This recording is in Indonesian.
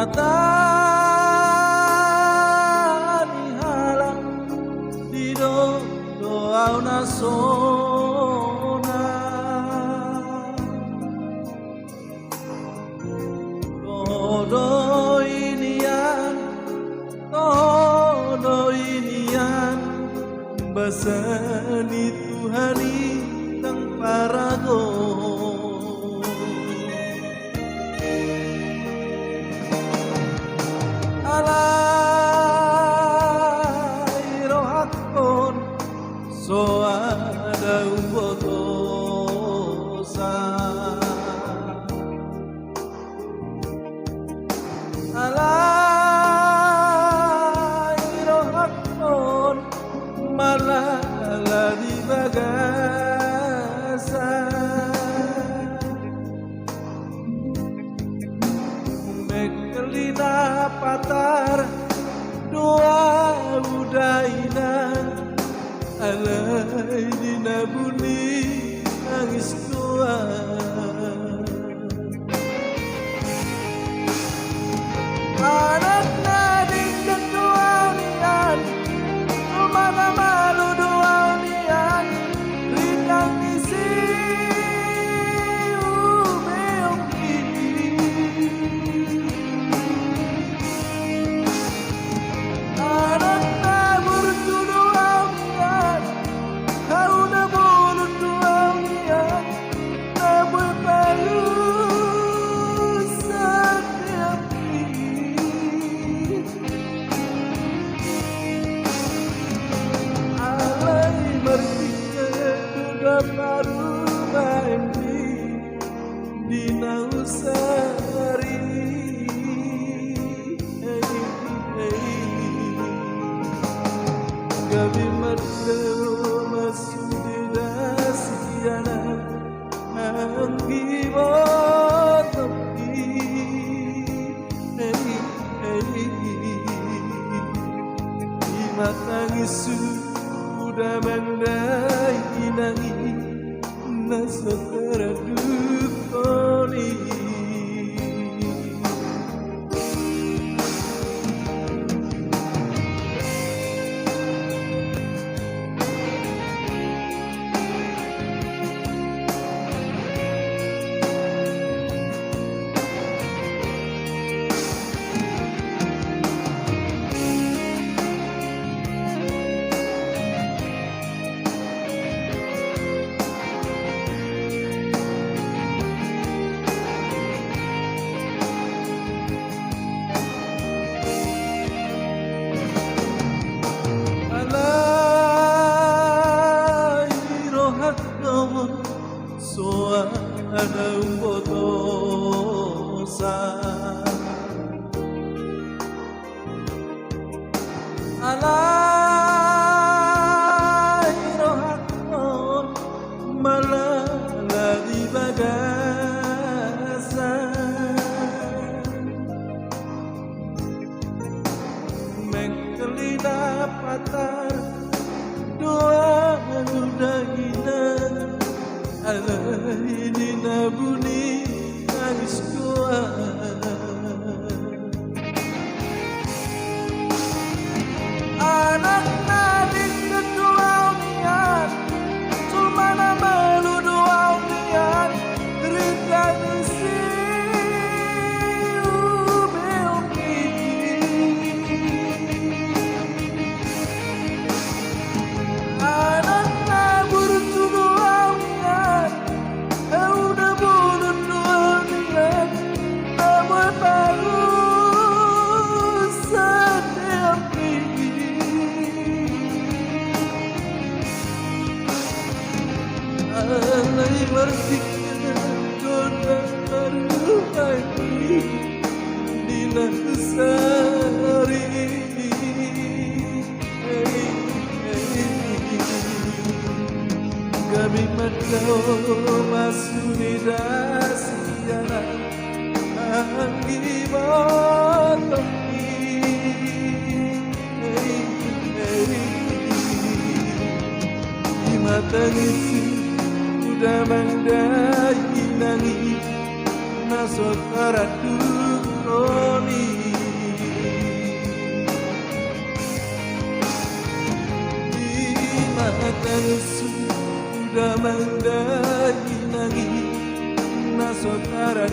mata dihalang di doa nasona todo inian basani Tuhani ng parago alay rohakon so ada ubotosa alay rohakon malala di bagasa mekelina patar doa udaina alay dinabuni nangis doa anak nadi ketuanian mana malu duanian rindang isi ubeong ini anak nabur duanian kau nabur duanian nabur palu setiap ini alay berpikir baru ini dinausari gabi madau masudida siana anggi botopi di matangis sudah mendai nangi nasatara dukoni so ada botosa alay rohakon malala di bagasa mengkelina patar doa udahina alay dinabuni nangis doa anak nadik ketuanian sumana malu duanian rindang isi ubeong ini anak nabur duanian kau nabur duanian namun baru setiap ini alay berpikir kota baru lagi dinasari gabi madau masudida siana anggi botopi di mata ngisi udah mandai nangi nasot karatu のにdi mata sudah mendahi lagi na saudara